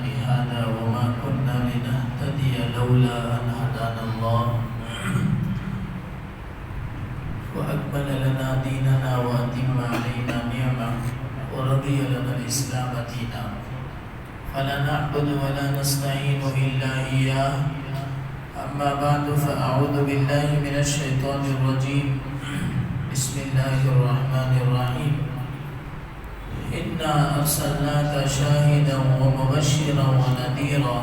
لهذا وما كنا لنهتدي لولا أن هدانا الله وأكمل لنا ديننا وأتم علينا نعمه ورضي لنا الإسلام دينا فلا نعبد ولا نستعين إلا إياه. أما بعد فأعوذ بالله من الشيطان الرجيم. بسم الله الرحمن الرحيم. إنا أرسلناك شاهدا ومبشرا ونذيرا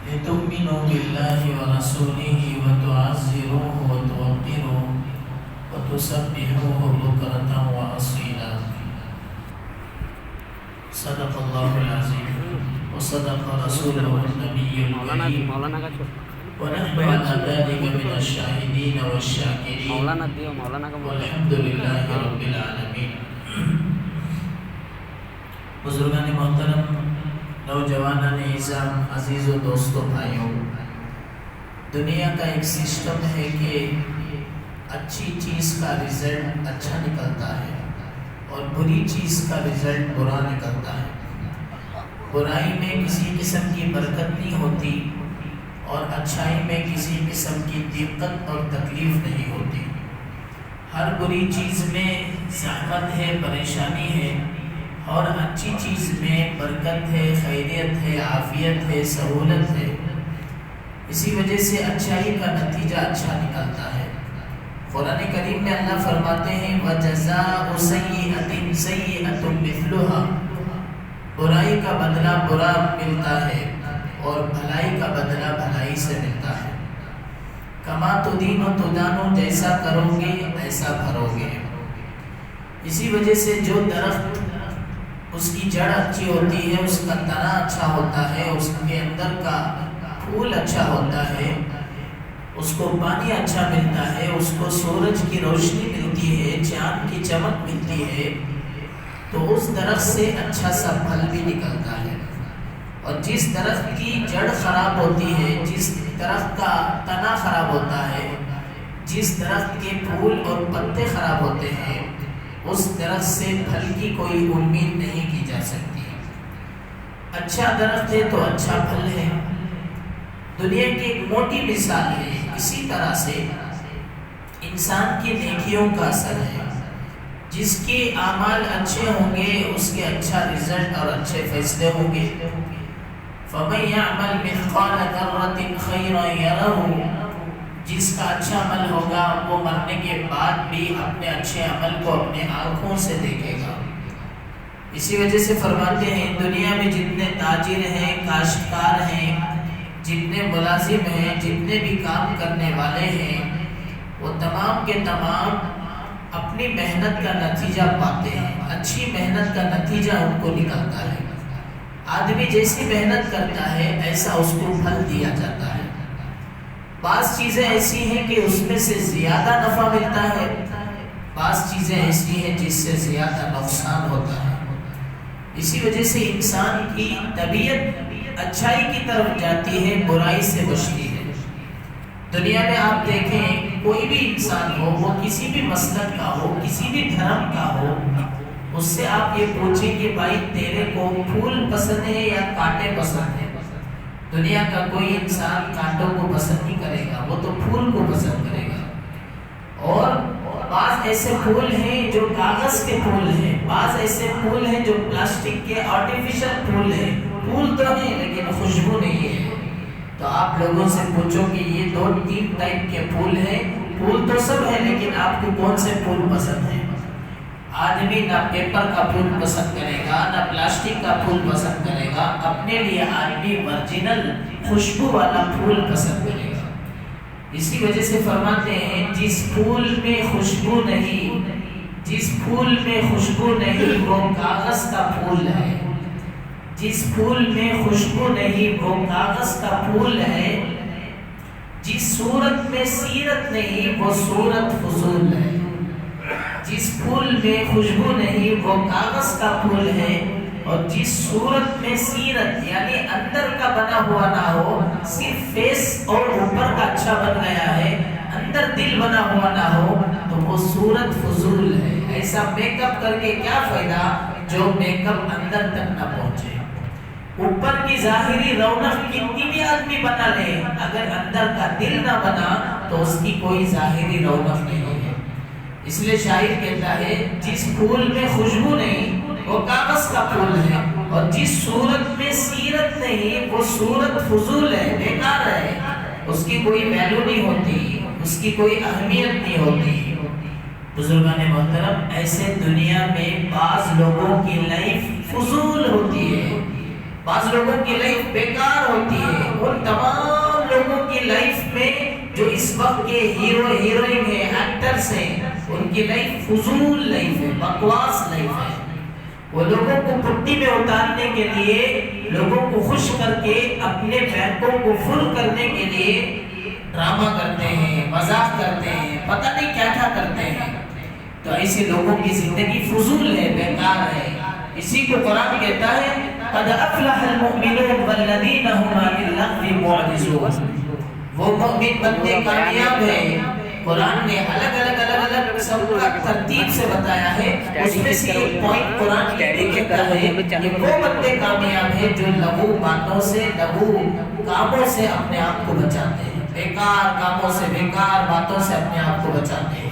لتؤمنوا بالله ورسوله وتعزروه وتوقروه وتسبحوه بكرة وأصيلا. صدق الله العظيم وصدق رسوله النبي الكريم ونحن على ذلك من الشاهدين والشاكرين والحمد لله رب العالمين. بزرگان محترم، نوجوانان اعزام، عزیز و دوستوں، بھائیوں، دنیا کا ایک سسٹم ہے کہ اچھی چیز کا رزلٹ اچھا نکلتا ہے اور بری چیز کا رزلٹ برا نکلتا ہے. برائی میں کسی قسم کی برکت نہیں ہوتی اور اچھائی میں کسی قسم کی دقت اور تکلیف نہیں ہوتی. ہر بری چیز میں زحمت ہے، پریشانی ہے، اور اچھی چیز میں برکت ہے، خیریت ہے، عافیت ہے، سہولت ہے. اسی وجہ سے اچھائی کا نتیجہ اچھا نکلتا ہے. قرآن کریم میں اللہ فرماتے ہیں وَجَزَاءُ سَيِّئَةٍ سَيِّئَةٌ مِثْلُهَا. برائی کا بدلہ برا ملتا ہے اور بھلائی کا بدلہ بھلائی سے ملتا ہے. کما تدین و تدانو، جیسا کرو گے ایسا بھرو گے. اسی وجہ سے جو درخت اس کی جڑ اچھی ہوتی ہے، اس کا تنا اچھا ہوتا ہے، اس کے اندر کا پھول اچھا ہوتا ہے، اس کو پانی اچھا ملتا ہے، اس کو سورج کی روشنی ملتی ہے، چاند کی چمک ملتی ہے، تو اس درخت سے اچھا سا پھل بھی نکلتا ہے. اور جس درخت کی جڑ خراب ہوتی ہے، جس درخت کا تنا خراب ہوتا ہے، جس درخت کے پھول اور پتے خراب ہوتے ہیں، اس درخت سے پھل کی کوئی امید نہیں کی جا سکتی. اچھا درخت ہے تو اچھا پھل ہے. دنیا کی ایک موٹی مثال ہے. اسی طرح سے انسان کی نیکیوں کا اثر ہے. جس کے اعمال اچھے ہوں گے اس کے اچھا رزلٹ اور اچھے فیصلے ہوں گے. فَمَن يَعْمَلْ مِثْقَالَ ذَرَّةٍ خَيْرًا يَرَهُ. جس کا اچھا عمل ہوگا وہ مرنے کے بعد بھی اپنے اچھے عمل کو اپنے آنکھوں سے دیکھے گا. اسی وجہ سے فرماتے ہیں دنیا میں جتنے تاجر ہیں، کاشتکار ہیں، جتنے ملازم ہیں، جتنے بھی کام کرنے والے ہیں، وہ تمام کے تمام اپنی محنت کا نتیجہ پاتے ہیں. اچھی محنت کا نتیجہ ان کو نکلتا ہے. آدمی جیسی محنت کرتا ہے ایسا اس کو پھل دیا جاتا ہے. بعض چیزیں ایسی ہیں کہ اس میں سے زیادہ نفع ملتا ہے، بعض چیزیں ایسی ہیں جس سے زیادہ نقصان ہوتا ہے. اسی وجہ سے انسان کی طبیعت اچھائی کی طرف جاتی ہے، برائی سے بچتی ہے. دنیا میں آپ دیکھیں کوئی بھی انسان ہو، وہ کسی بھی مسلک کا ہو، کسی بھی دھرم کا ہو، اس سے آپ یہ پوچھیں کہ بھائی تیرے کو پھول پسند ہے یا کانٹے پسند ہے. دنیا کا کوئی انسان کانٹوں کو پسند نہیں کرے گا، وہ تو پھول کو پسند کرے گا. اور بعض ایسے پھول ہیں جو کاغذ کے پھول ہیں، بعض ایسے پھول ہیں جو پلاسٹک کے آرٹیفیشل پھول ہیں. پھول تو ہیں لیکن خوشبو نہیں ہے. تو آپ لوگوں سے پوچھو کہ یہ 2-3 ٹائپ کے پھول ہیں. پھول تو سب ہیں لیکن آپ کو کون سے پھول پسند ہیں؟ آدمی نہ پیپر کا پھول پسند کرے گا، نہ پلاسٹک کا پھول پسند کرے گا. اپنے لیے آدمی ورجنل خوشبو والا پھول پسند کرے گا. اسی وجہ سے فرماتے ہیں جس پھول میں خوشبو نہیں، جس پھول میں خوشبو نہیں وہ کاغذ کا پھول ہے. جس پھول میں خوشبو نہیں وہ کاغذ کا پھول ہے. جس صورت میں سیرت نہیں وہ صورت فضول ہے. جس پھول میں خوشبو نہیں وہ کاغذ کا پھول ہے. اور جس صورت میں سیرت یعنی اندر کا بنا ہوا نہ ہو، صرف فیس اور اوپر کا اچھا بن گیا ہے، اندر دل بنا ہوا نہ ہو، تو وہ صورت فضول ہے. ایسا میک اپ کر کے کیا فائدہ جو میک اپ اندر تک نہ پہنچے. اوپر کی ظاہری رونق کتنی بھی آدمی بنا لے، اگر اندر کا دل نہ بنا تو اس کی کوئی ظاہری رونق نہیں ہے۔ اس لیے شاعر کہتا ہے جس پھول میں خوشبو نہیں وہ کاغذ کا پھول ہے، اور جس صورت میں سیرت نہیں وہ صورت فضول ہے، بیکار ہے، اس کی کوئی ویلیو نہیں ہوتی، اس کی کوئی اہمیت نہیں ہوتی۔ بزرگان محترم، ایسے دنیا میں بعض لوگوں کی لائف فضول ہوتی ہے، بعض لوگوں کی لائف بیکار ہوتی ہے۔ ان تمام لوگوں کی لائف میں جو اس وقت کے ہیرو ہیروئن ہیں، ایکٹرز ہیں، ان کی لائف فضول لائف ہے، بکواس لائف ہے۔ وہ لوگوں کو پٹی میں اتارنے کے لیے، لوگوں کو خوش کر کے اپنے بینکوں کو فل کرنے کے لیے ڈرامہ کرتے ہیں، مذاق کرتے ہیں، پتہ نہیں کیا کیا کرتے ہیں۔ تو ایسے لوگوں کی زندگی فضول ہے، بیکار ہے۔ اسی کو قرآن کہتا ہے قد افلح المؤمنون والذین هم عن اللغو معرضون۔ وہ مومن بندے کامیاب ہیں۔ قرآن نے الگ الگ سب کا ترتیب سے بتایا ہے، اس میں سے ایک پوائنٹ قرآن یہ کہتا ہے کہ وہ بندے کامیاب ہیں جو لغو باتوں سے، لغو کاموں سے اپنے آپ کو بچاتے ہیں، بیکار کاموں سے، بیکار باتوں سے اپنے آپ کو بچاتے ہیں۔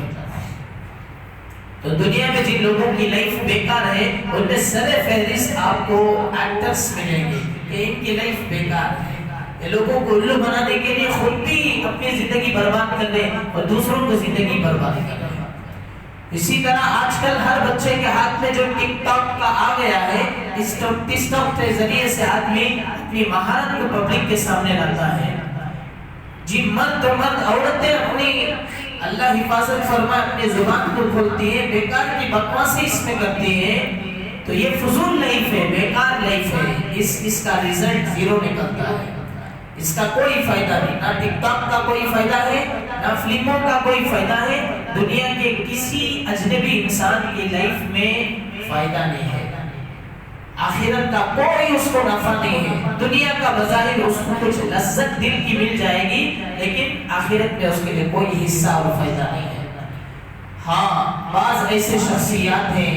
تو دنیا میں جن لوگوں کی لائف بیکار ہے ان میں سر فہرست آپ کو ایکٹرز ملیں گے کہ ان کی لائف بیکار ہے۔ یہ لوگوں کو الو بنانے کے لیے خود بھی اپنی زندگی برباد کر لیں اور دوسروں کو زندگی برباد کر لیں۔ اسی طرح آج کل ہر بچے کے ہاتھ میں جو ٹک ٹاک کا آ گیا ہے، اس ٹک ٹاک کے ذریعے سے آدمی اپنی مہارت کو پبلک کے سامنے لاتا ہے۔ جی مرد و مرد عورتیں اپنی اللہ حفاظت فرمائے اپنی زبان کو کھولتی ہیں، بیکار کی بکواسی اس میں کرتی ہیں، تو یہ فضول لائف ہے، بیکار لائف ہے۔ اس کا ریزلٹ زیرو نکلتا ہے، اس کا کوئی فائدہ نہیں، نہ ٹک ٹاک کا کوئی فائدہ ہے، نہ فلموں کا کوئی فائدہ ہے، دنیا کے کسی اجنبی انسان کی لائف میں فائدہ نہیں ہے۔ آخرت کا کوئی اس کو نفع نہیں ہے۔ دنیا کا بظاہر اس کو کچھ لذت دل کی مل جائے گی، لیکن آخرت میں اس کے لیے کوئی حصہ اور فائدہ نہیں ہے۔ ہاں، بعض ایسے شخصیات ہیں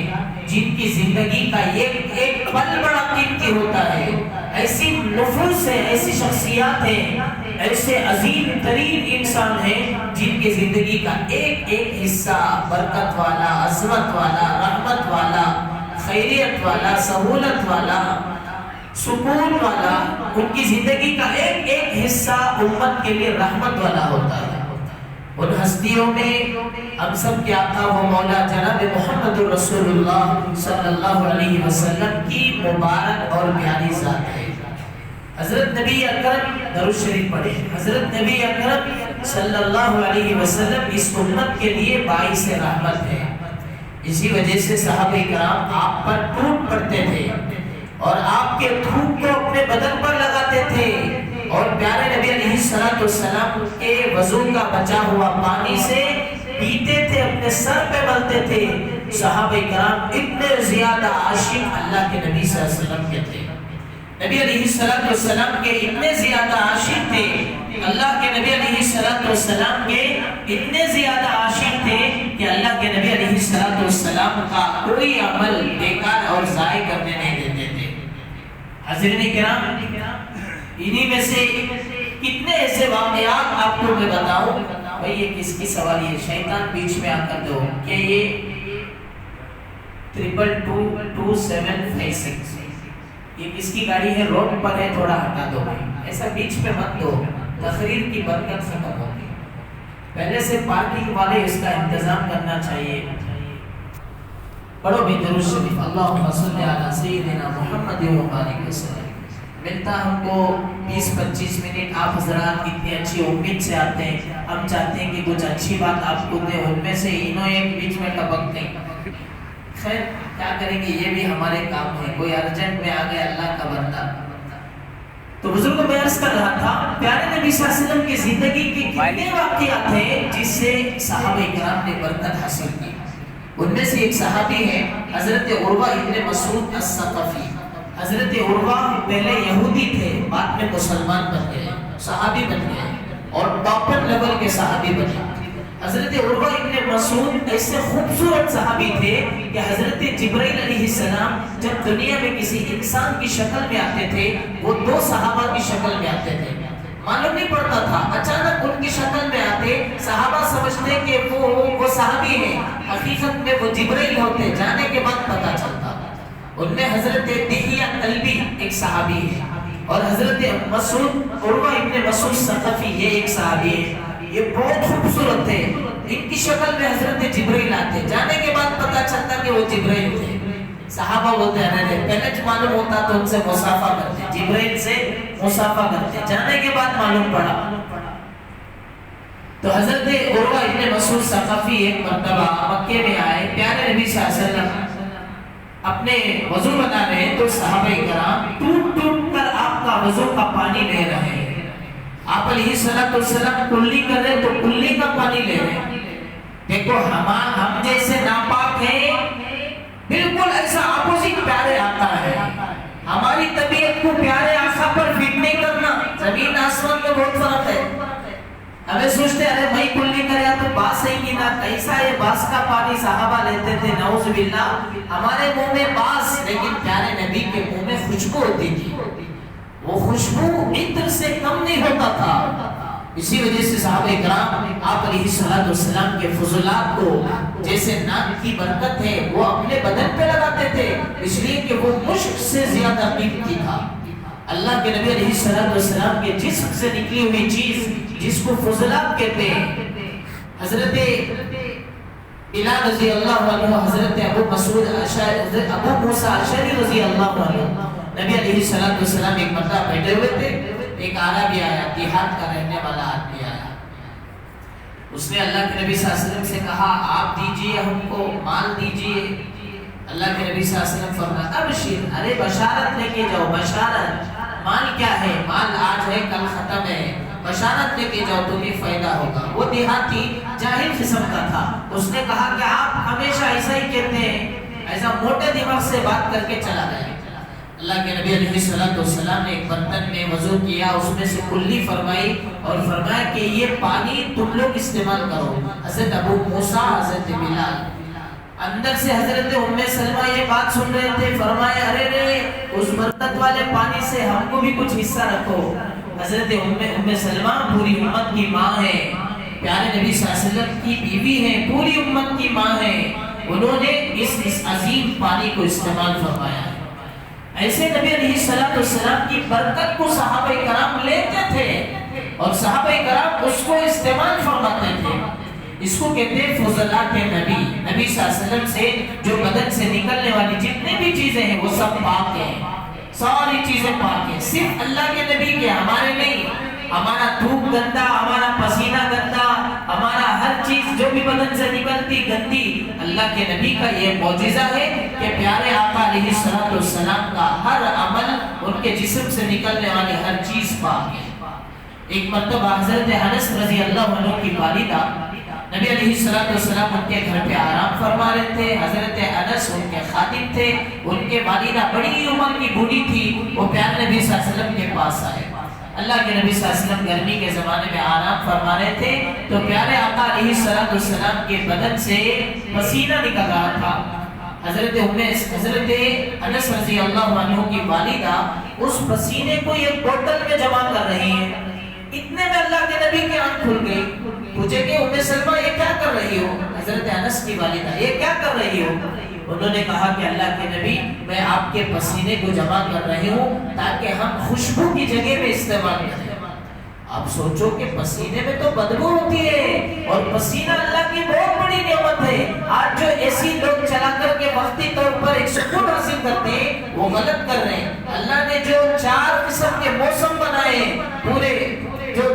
جن کی زندگی کا ایک پل بڑا قیمتی ہوتا ہے۔ ایسی نفوس ہیں، ایسی شخصیات ہیں، ایسے عظیم ترین انسان ہیں جن کی زندگی کا ایک ایک حصہ برکت والا، عظمت والا، رحمت والا، خیریت والا، سہولت والا، سکون والا، ان کی زندگی کا ایک ایک حصہ امت کے لیے رحمت والا ہوتا ہے۔ ان ہستیوں میں ہم سب کے آقا و مولا جناب محمد رسول اللہ صلی اللہ علیہ وسلم کی مبارک اور پیاری ذات ہے۔ حضرت نبی اکرم درود شریف پڑھے، حضرت نبی اکرم صلی اللہ علیہ وسلم اس امت کے لیے باعث رحمت ہے۔ اسی وجہ سے صحابہ کرام آپ پر ٹوٹ پڑتے تھے اور آپ کے تھوک کو اپنے بدن پر لگاتے تھے، اور پیارے نبی علیہ السلام کے وضو کا بچا ہوا پانی سے پیتے تھے، اپنے سر پہ ملتے تھے۔ صحابہ کرام اتنے زیادہ عاشق اللہ کے نبی صلی اللہ علیہ وسلم کے تھے، نبی علیہ السلام کے اتنے زیادہ عاشق تھے، اللہ کے نبی علیہ السلام کے اتنے زیادہ عاشق تھے کہ اللہ کے نبی علیہ السلام کا کوئی عمل بیکار اور ضائع کرنے نہیں دیتے تھے۔ حضرین کرام، انہی میں سے کتنے ایسے واقعات آپ کو میں بتاؤں، بھئی یہ کس کی سواری ہے، شیطان بیچ میں آ کر دو کہ یہ 222756 یہ کس کی گاڑی ہے، روڈ پر ہے، تھوڑا ہٹا دو، ایسا بیچ میں مت دو، تقریر کی برکت ختم ہوگی۔ پہلے سے پارکنگ والے اس کا انتظام کرنا چاہیے۔ پڑھو بھی درود شریف، اللہم صلی علی سیدنا محمد و بارک وسلم۔ ملتا ہم کو 20-25 منٹ، آپ حضرات اتنی اچھی امید سے آتے ہیں، ہم چاہتے ہیں کہ کچھ اچھی بات آپ کو دیں، ان میں سے انہوں ایک بیچ میں ٹپکتے ہیں۔ خیر کیا کریں گے، یہ بھی ہمارے کام ہے، کوئی ارجنٹ میں آ گیا اللہ کا بندہ۔ تو بزرگوں میں عرض کر رہا تھا، پیارے نبی صلی اللہ علیہ وسلم کی زندگی کے کتنے واقعات ہیں جس سے صحابہ کرام نے برکت حاصل کی۔ ان میں سے ایک صحابی ہے حضرت عروہ ابن مسعود الثقفی۔ حضرت عروہ پہلے یہودی تھے، بعد میں مسلمان بن گئے، صحابی بن گئے اور ٹاپر لیول کے صحابی بنے۔ حضرت عروہ ابن مسعود ایسے خوبصورت صحابی تھے کہ حضرت جبرائیل علیہ السلام جب دنیا میں کسی انسان کی شکل میں آتے تھے وہ دو صحابہ کی شکل میں آتے تھے، معلوم نہیں پڑتا تھا، اچانک ان کی شکل میں آتے، صحابہ سمجھتے کہ وہ صحابی ہیں، حقیقت میں وہ جبرائیل ہوتے، جانے کے بعد پتہ چلتا۔ ان میں حضرت دحیہ کلبی ایک صحابی ہے، اور حضرت مسعود عروہ ابن مسعود ثقفی یہ ایک صحابی ہے، یہ بہت خوبصورت تھے، ان کی شکل میں حضرت جبرائیل آتے، جانے کے بعد پتہ چلتا کہ وہ جبرائیل تھے۔ صحابہ بولتے ہیں پہلے معلوم ہوتا تو ان سے مصافحہ کرتے، جبرائیل سے مصافحہ کرتے، جانے کے بعد معلوم پڑا۔ تو حضرت عروہ ابن مسعود ثقفی ایک مرتبہ مکے میں آئے، پیارے نبی صلی اللہ علیہ وسلم اپنے وضو بنا رہے ہیں تو صحابہ کرام ٹوٹ ٹوٹ کر آپ کا وضو کا پانی لے رہے ہیں۔ آپ علیہ السلام کلی کر رہے تو کلی کا پانی لے رہے ہیں۔ دیکھو ہم جیسے ناپاک ہیں، بالکل ایسا اپوزٹ پیارے آقا ہے۔ ہماری طبیعت کو پیارے آقا پر فٹ نہیں کرنا، زمین آسمان میں بہت فرق ہے۔ ہمیں سوچتے ارے بھائی کلی کریا تو باس ہے کہ نہ، کیسا یہ باس کا پانی صحابہ لیتے تھے، نعوذ باللہ۔ ہمارے منہ میں باس، لیکن پیارے نبی کے منہ میں خوشبو ہوتی تھی، وہ خوشبو عطر سے کم نہیں ہوتا تھا۔ اسی وجہ سے صحابہ کرام آپ علیہ السلام کے فضلات کو، جیسے ناک کی برکت ہے، وہ اپنے بدن پہ لگاتے تھے، اس لیے کہ وہ مشک سے زیادہ قیمتی تھا۔ اللہ کے نبی علیہ السلام کے جسم سے نکلی ہوئی چیز جس کو فضلات کہتے ہیں، حضرت بلال رضی اللہ عنہ، حضرت ابو مسعود اشعری، حضرت ابو موسیٰ اشعری رضی اللہ عنہ، نبی علیہ السلام ایک مرتبہ بیٹھے ہوئے تھے، ایک عربی آیا، دیہات کا رہنے والا آدمی آیا، اس نے اللہ کے نبی صلی اللہ علیہ وسلم سے کہا آپ دیجئے ہم کو، مال دیجئے۔ اللہ کے نبی صلی اللہ علیہ وسلم فرمایا ابشر، ارے بشارت لے کے جاؤ، بشارت، مال کیا ہے، مال آج ہے کل ختم ہے، بشارت لے کے جاؤ تمہیں فائدہ ہوگا۔ وہ دیہاتی جاہل قسم کا تھا، اس نے کہا کہ آپ ہمیشہ ایسا ہی کہتے ہیں، ایسا موٹے دماغ سے بات کر کے چلا گیا۔ اللہ کے نبی علیہ السلام نے ایک برتن میں وضو کیا، اس میں سے کلی فرمائی اور فرمایا کہ یہ پانی تم لوگ استعمال کرو۔ حضرت ابو موسیٰ، حضرت بلال اندر سے حضرت ام سلمہ یہ بات سن رہے تھے، فرمایا ارے رے اس برکت والے پانی سے ہم کو بھی کچھ حصہ رکھو۔ حضرت ام سلمہ پوری امت کی ماں ہے، پیارے نبی صلی اللہ علیہ وسلم کی بیوی ہے، پوری امت کی ماں ہے، انہوں نے اس عظیم پانی کو استعمال فرمایا۔ ایسے نبی علیہ السلام کی برکت کو صحابہ کرام لیتے تھے اور صحابہ کرام اس کو استعمال فرماتے تھے۔ اس کو کہتے ہیں فضلات نبی، نبی صلی اللہ علیہ وسلم سے جو بدن سے نکلنے والی جتنے بھی چیزیں ہیں وہ سب پاک ہیں، ساری چیزیں پاک ہیں، صرف اللہ کے نبی کے، ہمارے نہیں۔ ہمارا تھوک گندا، ہمارا پسینہ گندا، ہمارا ہر چیز جو بھی بدن سے نکلتی گندی، اللہ کے نبی کا یہ معجزہ ہے کہ پیارے آقا علیہ السلام کا ہر عمل، ان کے جسم سے نکلنے والی ہر چیز پاک ہے۔ ایک مرتبہ حضرت انس رضی اللہ عنہ کی والدہ، نبی علیہ السلام ان کے گھر پہ آرام فرما رہے تھے، حضرت انس ان کے خادم تھے، ان کے والدہ بڑی عمر کی بوڑھی تھی، وہ پیارے نبی صلی اللہ علیہ وسلم کے پاس آئے۔ اللہ کے نبی صلی اللہ علیہ وسلم گرمی کے زمانے میں آرام فرما رہے تھے تو پیارے آقا علیہ السلام کے بدن سے پسینہ نکل رہا تھا۔ حضرت انس رضی اللہ عنہ کی والدہ اس پسینے کو ایک بوتل میں جمع کر رہی ہیں، اتنے میں اللہ کے نبی کی آنکھ کھل گئی، پوچھے کہ ام سلمہ یہ کیا کر رہی ہو؟ حضرت انس کی والدہ یہ کیا کر رہی ہو؟ انہوں نے کہا کہ اللہ کے نبی میں آپ کے پسینے کو جمع کر رہی ہوں تاکہ ہم خوشبو کی جگہ میں استعمال کریں۔ آپ سوچو کہ پسینے میں تو بدبو ہوتی ہے اور پسینہ اللہ کی بہت بڑی نعمت ہے۔ آج جو ایسی لوگ چلا کر کے وقتی طور پر ایک سکون حاصل کرتے ہیں وہ غلط کر رہے ہیں۔ اللہ نے جو 4 قسم کے موسم بنائے، پورے جو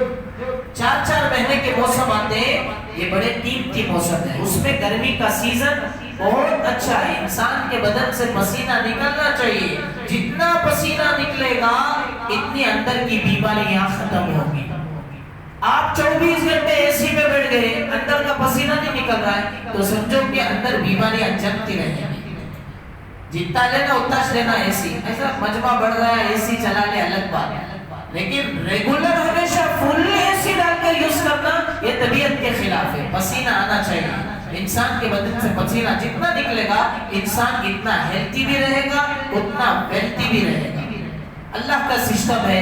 4 مہینے کے موسم آتے ہیں، یہ بڑے قیمتی موسم ہے۔ اس میں گرمی کا سیزن بہت اچھا ہے، انسان کے بدن سے پسینہ نکلنا چاہیے، جتنا پسینہ نکلے گا اتنی اندر کی بیماریاں ختم ہوں گی۔ آپ 24 گھنٹے اے سی میں بیٹھ گئے، اندر کا پسینہ نہیں نکل رہا ہے تو سمجھو کہ اندر بیماریاں جمتی رہیں گی۔ جتنا لینا اتنا لینا اے سی، ایسا مجمع بڑھ رہا ہے اے سی چلا لے الگ بات ہے، لیکن ریگولر ہمیشہ فل اے سی ڈال کر یوز کرنا یہ طبیعت کے خلاف ہے. پسینہ آنا چاہیے. انسان کے بدن سے پسینہ جتنا نکلے گا انسان اتنا ہیلتھی بھی رہے گا, اتنا ویلتھی بھی رہے گا. اللہ کا سسٹم ہے.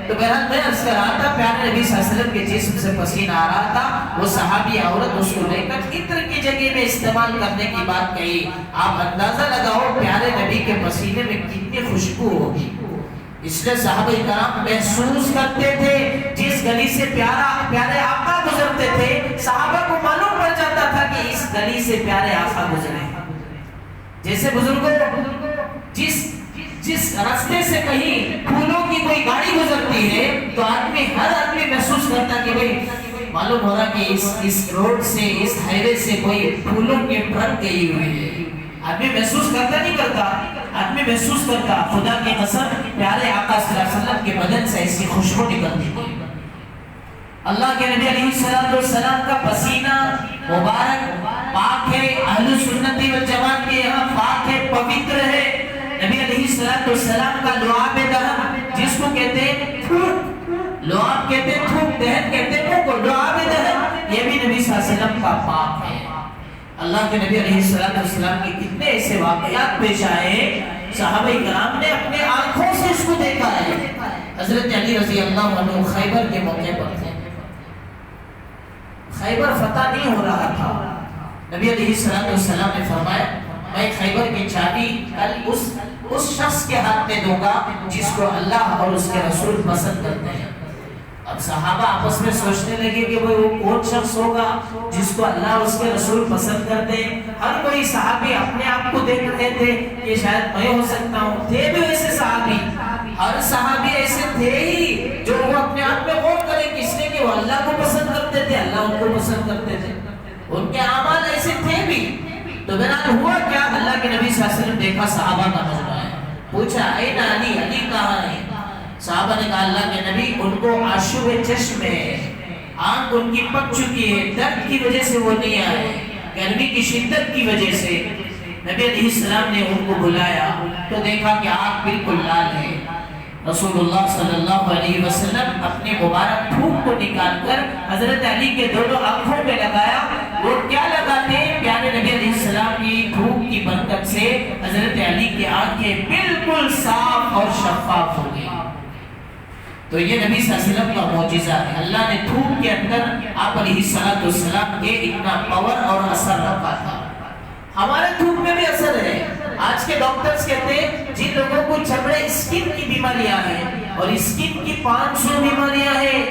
تو بہرحال میں عرض کر رہا تھا, پیارے نبی صلی اللہ علیہ وسلم کے جسم سے پسینہ آ رہا تھا. وہ صحابی عورت اس کو لے کر عطر کی جگہ میں استعمال کرنے کی بات کہی. آپ اندازہ لگاؤ پیارے نبی کے پسینے میں کتنی خوشبو ہوگی. اس لیے صحابہ کرام محسوس کرتے تھے, جس گلی سے پیارے آقا گزرتے تھے صحابہ کو معلوم پڑ جاتا تھا کہ اس گلی سے پیارے آقا گزرے. جیسے بزرگوں جس راستے سے کہیں پھولوں کی کوئی گاڑی گزرتی ہے تو ہر آدمی محسوس کرتا کہ بھئی معلوم ہو رہا کہ اس روڈ سے, اس ہائی وے سے کوئی پھولوں کے ٹرک گئی ہوئی ہے. آدمی محسوس کرتا نہیں کرتا, آدمی محسوس کرتا. خدا کی قسم پیارے آقا صلی اللہ علیہ وسلم کے بدن سے ایسی خوشبو نکلتی تھی. اللہ کے نبی علیہ السلام کا پسینہ مبارک پاک ہے. اہل سنت والجماعت کے یہاں پاک ہے, پوتر ہے. نبی علیہ السلام کا لعاب دہن جس کو کہتے ہیں تھوک, لعاب کہتے ہیں تھوک, دہن کہتے ہیں منہ کو, لعاب دہن یہ بھی نبی صلی اللہ علیہ وسلم کا پاک ہے. اللہ کے نبی علیہ السلام کے کتنے ایسے واقعات پیش آئے, صحابہ کرام نے اپنے آنکھوں سے اس کو دیکھا ہے. حضرت علی رضی اللہ عنہ خیبر کے موقع پر تھے. خیبر فتح نہیں ہو رہا تھا. نبی علیہ السلام نے فرمایا میں خیبر کی چابی کل اس شخص کے ہاتھ میں دوں گا جس کو اللہ اور اس کے رسول پسند کرتے ہیں. اب صحابہ آپس میں سوچنے لگے کہ وہ کون شخص ہوگا جس کو اللہ اور اس کے رسول پسند کرتے ہیں. ہر کوئی صحابی اپنے آپ کو دیکھ رہے تھے کہ شاید میں ہو سکتا ہوں. تھے بھی ویسے صحابی, ہر صحابی ایسے تھے ہی جو وہ اپنے آپ میں غور کرے کس نے کہ وہ اللہ کو پسند کرتے تھے, اللہ ان کو پسند کرتے تھے. ان کے اعمال ایسے تھے بھی. تو بہرحال ہوا کیا, اللہ کے نبی صلی اللہ علیہ وسلم دیکھا صحابہ کا مجمع ہے. پوچھا اے علی, علی کہاں ہے؟ صحابہ نے کہا اللہ کے نبی ان کو آشوب چشم ہے, آنکھ ان کی پک چکی ہے, درد کی وجہ سے وہ نہیں آئے, گرمی کی شدت کی وجہ سے. نبی علیہ السلام نے ان کو بلایا تو دیکھا کہ آنکھ بالکل لال ہے. رسول اللہ صلی اللہ علیہ وسلم اپنے مبارک تھوک کو نکال کر حضرت علی کے دونوں آنکھوں پہ لگایا. وہ کیا لگاتے ہیں, پیارے نبی علیہ السلام کی تھوک کی برکت سے حضرت علی کی آنکھیں بالکل صاف اور شفاف ہو گئی. تو یہ نبی صلی اللہ علیہ وسلم کا معجزہ ہے. اللہ نے تھوک کے اندر آپ علیہ السلام کے اتنا پاور اور اثر رکھا تھا. ہمارے تھوک میں بھی اثر ہے. آج کے ڈاکٹرز کہتے ہیں جن لوگوں کو چمڑے اسکن کی بیماریاں ہیں اور اسکن کی 500 بیماریاں ہیں,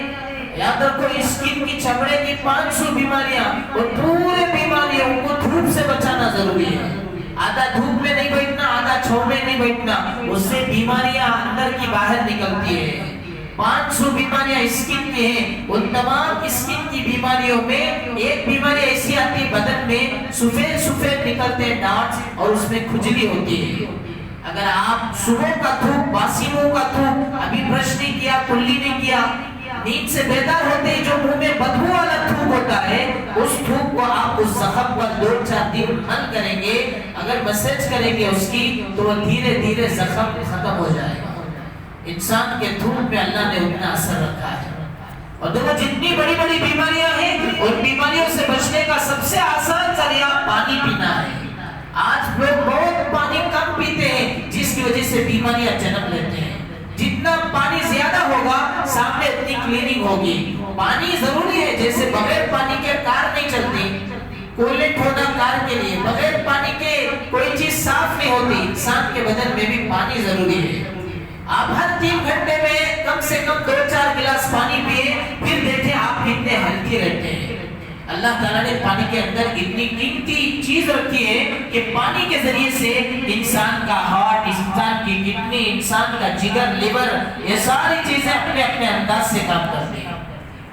یاد رکھو اسکن کی, چمڑے کی 500 بیماریاں, اور پورے بیماریوں کو دھوپ سے بچانا ضروری ہے. آدھا دھوپ میں نہیں بیٹھنا, آدھا چھاؤں میں نہیں بیٹھنا, اس سے بیماریاں اندر کی باہر نکلتی ہیں. 500 بیماریاں اسکن کی ہیں. ان تمام اسکن کی بیماریوں میں ایک بیماری ایسی آتی ہے بدن میں سفید سفید نکلتے ہیں ڈاٹس, اور اس میں کھجلی ہوتی ہے. اگر آپ صبح کا تھوک, باسیموں کا تھوک, ابھی برش نہیں کیا, کلی نہیں کیا, نیند سے بیدار ہوتے جو منہ میں بدبو والا تھوک ہوتا ہے, اس تھوک کو آپ اس زخم پر 2-4 دن مل کریں گے, اگر مسیج کریں گے اس کی, تو وہ دھیرے دھیرے زخم ختم ہو جائے گا. انسان کے تھوک میں اللہ نے اتنا اثر رکھا ہے. اور دیکھو جتنی بڑی بڑی بیماریاں ہیں, ان بیماریوں سے بچنے کا سب سے آسان ذریعہ پانی پینا ہے. آج لوگ بہت پانی کم پیتے ہیں جس کی وجہ سے بیماریاں جنم لیتے ہیں. جتنا پانی زیادہ ہوگا سامنے اتنی کلیننگ ہوگی. پانی ضروری ہے, جیسے بغیر پانی کے کار نہیں چلتی. کولنٹ ہونا کار کے لیے, بغیر پانی کے کوئی چیز صاف نہیں ہوتی. انسان کے بدن میں بھی پانی ضروری ہے. آپ ہر 3 گھنٹے میں کم سے کم 2-4 گلاس پانی پیئے, پھر دیکھیں آپ کتنے ہلکے رہتے ہیں. اللہ تعالیٰ نے پانی کے اندر اتنی قیمتی چیز رکھی ہے کہ پانی کے ذریعے سے انسان کا ہارٹ, انسان کی کڈنی, انسان کا جگر, لیور, یہ ساری چیزیں اپنے اپنے انداز سے کام کرتی ہیں.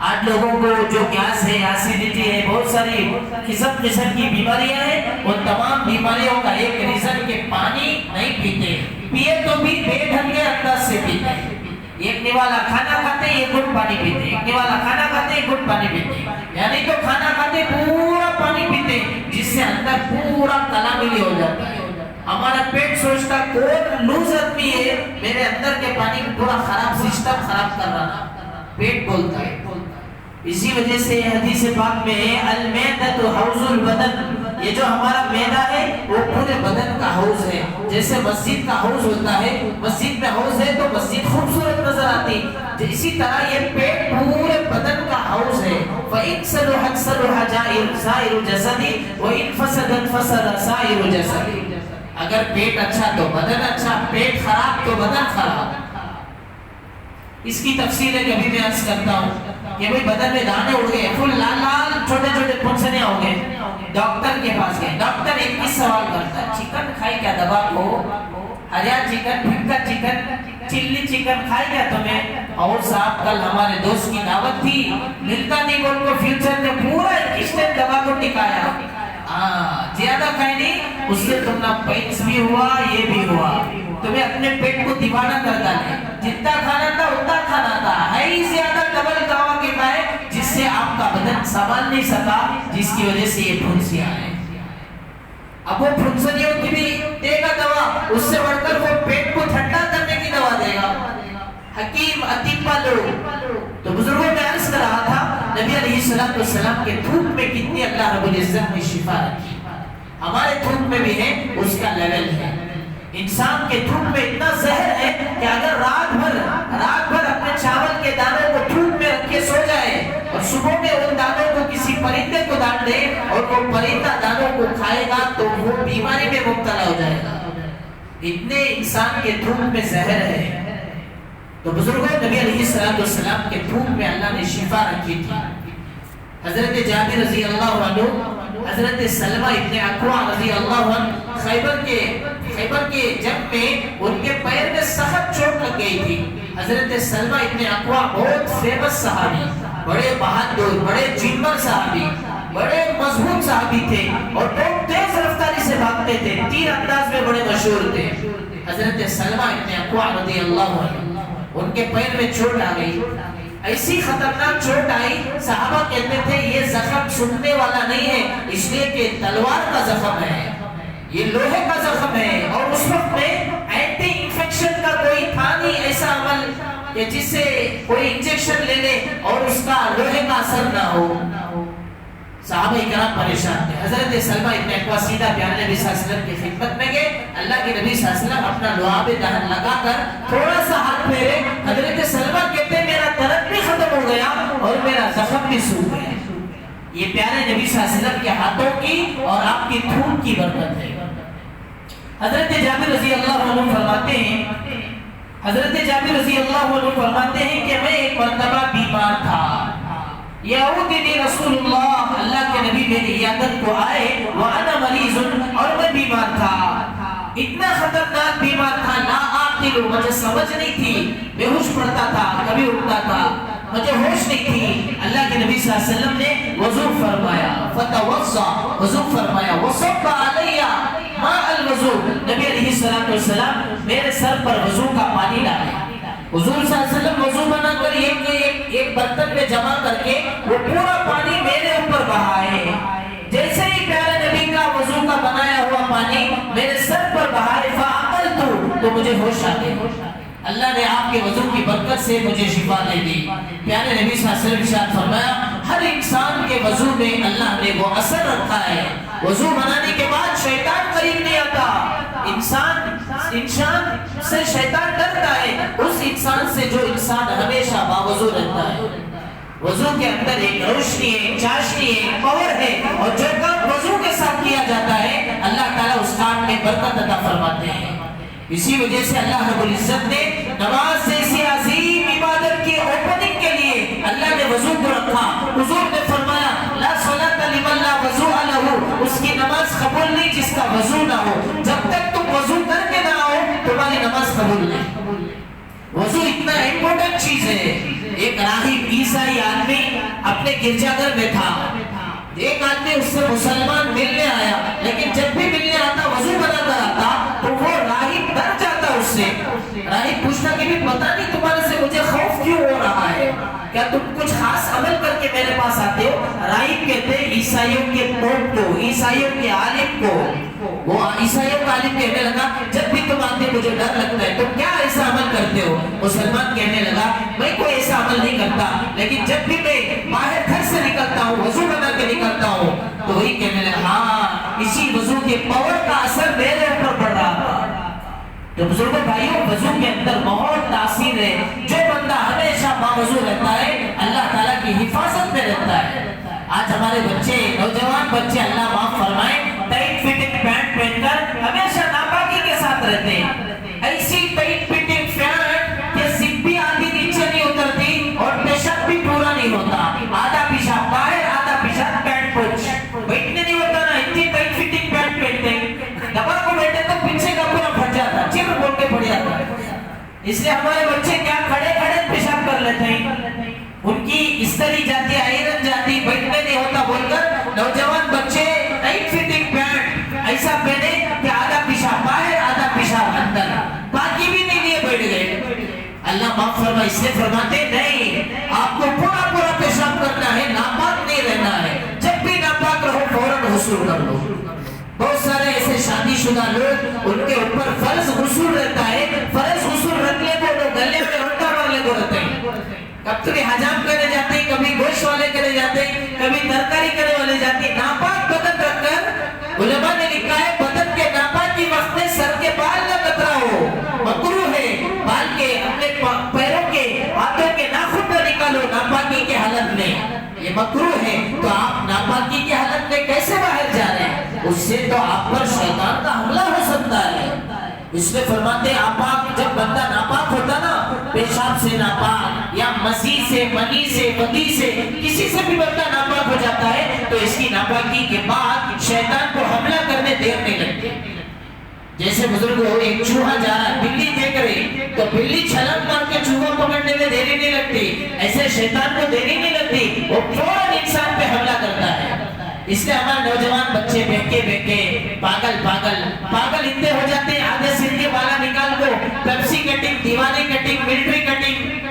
آج لوگوں کو جو گیس ہے, ایسیڈیٹی ہے, بہت ساری قسم کی بیماریاں ہیں, ان تمام بیماریوں کا ایک ریزن کہ پانی نہیں پیتے. پیے تو بھی بے ڈھنگے انداز سے پیتے ہیں. ایک نوالا کھانا کھاتے ہیں, ایک گھٹ پانی پیتے ہیں, ایک نوالا کھانا کھاتے ہیں, ایک گھٹ پانی پیتے ہیں, یعنی تو کھانا کھاتے پورا پانی پیتے ہیں, جس سے اندر پورا کلاملی ہو جاتا ہے. ہمارا پیٹ سوچتا کون لوز آدمی ہے, میرے اندر کے پانی پورا خراب سسٹم خراب کر رہا پیٹ بولتا ہے. اسی وجہ سے حدیث پاک میں ہے المیدۃ حوض البدن، یہ جو ہمارا میدا ہے وہ پورے بدن کا حوض ہے. جیسے مسجد کا حوض ہوتا ہے، مسجد میں حوض ہے تو مسجد خوبصورت نظر آتی، اسی طرح یہ پیٹ پورے بدن کا حوض ہے. فَإِن صَلُحَتْ صَلُحَ سَائِرُ جَسَدِهِ وَإِن فَسَدَتْ فَسَدَ سَائِرُ جَسَدِهِ. اگر پیٹ اچھا تو بدن اچھا، پیٹ خراب تو بدن خراب. اس کی تفصیل ہے کبھی میں عرض کرتا ہوں کہ بھئی بدن میں دانے اڑ گئے، پھول لال لال چھوٹے چھوٹے پھنسنے ہو گئے، ڈاکٹر کے پاس گئے. ڈاکٹر ایک ہی سوال کرتا ہے چکن کھائی کیا دوا کو؟ ہریا چکن، پھکا چکن، چلی چکن کھائی کیا تمہیں؟ اور صاحب کل ہمارے دوست کی دعوت تھی، ملتا نہیں بول کو فیوچر نے پورا اسٹین دوا کو ٹکایا. زیادہ کھائی نہیں، اس سے تمہارا پینس بھی ہوا یہ بھی ہوا، تمہیں اپنے پیٹ کو دیوانہ کر ڈالے. جتنا کھانا تھا اتنا کھانا تھا، ہے ہی زیادہ ڈبل دوا کے کھائے جس سے آپ کا بدن سنبھال نہیں سکا، جس کی وجہ سے یہ پھنسیاں ہیں. اب وہ پھنسیوں کی بھی دے گا دوا، اس سے بڑھ کر وہ پیٹ کو ٹھنڈا کرنے کی دوا دے گا. حکیم اطباء لوگ تو بزرگوں میں عرض کر رہا تھا نبی علیہ السلام کے دھوپ میں کتنی اللہ رب العزت نے شفا رکھی. ہمارے دھوپ میں بھی ہے، اس کا لیول ہے. انسان کے دھوپ میں اتنا زہر ہے کہ اگر رات بھر اپنے چاول کے دانوں کو دھوپ میں رکھ کے سو جائے اور صبح میں ان دانوں کو کسی پرندے کو ڈال دے اور وہ پرندہ دانوں کو کھائے گا تو وہ بیماری میں مبتلا ہو جائے گا. اتنے انسان کے دھوپ میں زہر ہے. تو بزرگوں نبی علیہ السلام کے دھوپ میں اللہ نے شفا رکھی تھی. حضرت جابر رضی اللہ عنہ، حضرت سلمہ ابن اکوع رضی اللہ عنہ خیبر کے جنگ میں ان کے پیر میں سخت چوٹ لگ گئی تھی. حضرت سلمہ ابن اکوع بہت فیمس صحابی، بڑے بہادر، بڑے جنور صحابی، بڑے مضبوط صحابی تھے اور بہت تیز رفتاری سے بھاگتے تھے، تیر انداز میں بڑے مشہور تھے. حضرت سلمہ ابن اکوع رضی اللہ عنہ ان کے پیر میں چوٹ آ گئی. ایسی خطرناک چوٹ آئی، صحابہ کہتے تھے یہ زخم سننے والا نہیں ہے، اس لیے کہ تلوار کا زخم ہے، یہ لوہے کا زخم ہے. اور اس وقت میں اینٹی انفیکشن کا کوئی تھا نہیں ایسا عمل کہ جس سے کوئی انجیکشن لے لے اور اس کا لوہے کا اثر نہ ہو. صحابہ اکرام پریشان تھے. حضرت سلمہ ابن اکوع سیدھا پیارے نبی صلی اللہ علیہ وسلم کی خدمت میں گئے. اللہ کے نبی صلی اللہ علیہ وسلم اپنا لعاب دہن لگا کر تھوڑا سا ہاتھ پھیرے. حضرت سلمہ کہتے ہیں میرا درد بھی ختم ہو گیا اور میرا زخم بھی سوکھ گیا. یہ پیارے نبی صلی اللہ علیہ وسلم کے ہاتھوں کی اور آپ کی دھوپ کی برکت ہے. حضرت جابر رضی اللہ عنہ فرماتے ہیں کہ میں ایک مرتبہ بیمار تھا. یعودنی رسول اللہ کے نبی میری عیادت کو آئے وانا مریض اور میں بیمار تھا. اتنا خطرناک بیمار تھا، لا عاقل، مجھے سمجھ نہیں تھی، بے ہوش پڑتا تھا، کبھی اٹھتا تھا، مجھے ہوش نہیں تھی. اللہ کے نبی صلی اللہ علیہ وسلم نے وضو فرمایا، فتوضا، وضو فرمایا، وصب علی ماء الوضو، نبی علیہ السلام میرے سر پر وضو کا پانی ڈالے. حضور صلی اللہ علیہ وسلم وضو بنا کر ایک برتن میں جمع کر کے وہ پورا پانی میرے اوپر بہائے. جیسے ہی پیارے نبی کا وضو کا بنایا ہوا پانی میرے سر پر بہائے، فعقلت، تو مجھے ہوش آ گئی. اللہ نے آپ کے وضو کی برکت سے مجھے شفا دے دی. پیارے نبی صلی اللہ علیہ وسلم ارشاد فرمایا ہر انسان کے وضو میں اللہ نے وہ اثر رکھا ہے. وضو بنانے کے بعد شیطان قریب نہیں آتا. انسان سے شیطان ڈرتا ہے، اس انسان سے جو انسان ہمیشہ باوضو رہتا ہے. وضو کے اندر ایک روشنی ہے، ایک چاشنی ہے، ایک پاور ہے، اور جو کام وضو کے ساتھ کیا جاتا ہے اللہ تعالیٰ اس کام میں برکت عطا فرماتے ہیں. اسی وجہ سے اللہ رب العزت نے نماز جیسی عظیم عبادت کی اوپننگ کے لیے اللہ نے وضو کو رکھا. حضور نے فرمایا لا صلاۃ لمن لا وضوء له، اس کی نماز قبول نہیں جس کا وضو نہ ہو. جب تک تم وضو کر کے نہ آؤ تمہاری نماز قبول نہیں. وضو اتنا امپورٹنٹ چیز ہے. ایک راہب عیسائی آدمی اپنے گرجا گھر میں تھا. ایک آدمی اس سے مسلمان ملنے آیا، لیکن جب بھی ملنے آتا وضو بنا کر آتا تو وہ راہب ڈر جاتا اس سے. راہب پوچھتا کہ بھی پتہ نہیں تمہارے سے مجھے خوف کیوں ہو رہا ہے، کیا تم کچھ خاص عمل کر کے میرے پاس آتے ہو؟ راہب کہتے ہیں عیسائیوں کے پوپ کو، عیسائیوں کے عالم کو، وہ عیسائیوں کا عالم کہنے لگا جب بھی تم آتے مجھے ڈر لگتا ہے، تم کیا ایسا عمل کرتے ہو؟ مسلمان کہنے لگا لیکن جب بھی میں باہر گھر سے نکلتا ہوں وضو بنا کے نکلتا ہوں تو وہی کہنے لگا ہاں اسی وضو کے پاور کا اثر میرے اوپر پڑ رہا تھا۔ تو بزرگوں بھائیوں وضو کے اندر بہت تاثیر ہے۔ جو بندہ ہمیشہ باوضو رہتا ہے اللہ تعالیٰ کی حفاظت میں رہتا ہے۔ آج ہمارے بچے نوجوان بچے اللہ معاف فرمائے ٹائٹ فٹنگ پینٹ پہن کر ہمیشہ ناپاکی کے ساتھ رہتے ہیں۔ ایسی ٹائٹ فٹنگ پینٹ کہ زپ بھی آدھی نیچے نہیں اترتی اور پیشاب بھی پورا نہیں ہوتا، آدھا پیشاب باہر آدھا پیشاب پینٹ پوچھ بیٹھنے نہیں ہوتا نا، اتنی ٹائٹ فٹنگ پینٹ پہنتے ہیں، دبا کو بیٹھے تو پیچھے کا پورا پھٹ جاتا، چر بول کے پڑ جاتا۔ اس لیے ہمارے بچے کیا کھڑے کھڑے پیشاب کر لیتے ہیں، ان کی استری جاتی آئرن جاتی بیٹھنے نہیں ہوتا بول کر نوجوان بچے ٹائٹ فٹنگ پینٹ ایسا پہنے کہ آدھا پیشاب باہر آدھا پیشاب اندر، باقی بھی نہیں لیے بیٹھ گئے۔ اللہ معاف فرمائے اس لیے فرماتے نہیں آپ کو پورا پورا پیشاب کرنا ہے، ناپاک نہیں رہنا ہے، جب بھی ناپاک رہو فوراً غسل کر لو۔ بہت سارے ایسے شادی شدہ لوگ ان کے اوپر فرض غسل رہتا ہے، فرض غسل رکھنے کو لوگ گلے میں رونٹا مارنے کو رہتے ہیں، کبھی حجام کرنے جاتے ہیں، کبھی گوشت والے کرنے جاتے ہیں، کبھی ترکاری کرنے والے جاتے ہیں، ناپاک بدن رکھ کر علماء نے لکھا ہے بدن کے ناپاک کی وقت میں سر کے بال نہ کتراؤ، مکروہ ہے، بال کے اپنے پیروں کے ہاتھوں کے ناخن نہ نکالو ناپاکی کے حالت میں، یہ مکروہ ہے۔ تو آپ ناپاکی کی حالت میں کیسے باہر جا رہے ہیں؟ اس سے تو آپ پر شیطان کا حملہ ہو سکتا ہے۔ اس میں فرماتے ہیں آپاک جب بندہ ناپاک ہوتا نا، پیشاب سے ناپاک یا مزی سے منی سے ودی سے کسی سے بھی بندہ ناپاک ہو جاتا ہے تو اس کی ناپاکی کے بعد شیطان کو حملہ کرنے دیر نہیں لگتی۔ جیسے بزرگ ہو ایک چوہا جا رہا ہے بلی دیکھ رہی تو بلی چھلانگ مار کے چوہا پکڑنے میں دیری نہیں لگتی، ایسے شیطان کو دیری نہیں لگتی، وہ فوراً انسان پہ حملہ کرتا ہے۔ اس لیے ہمارے نوجوان بچے بہکے بہکے پاگل اتنے ہو جاتے ہیں، آدھے سر کے بالا نکال کو پیپسی کٹنگ، دیوانی کٹنگ، ملٹری کٹنگ،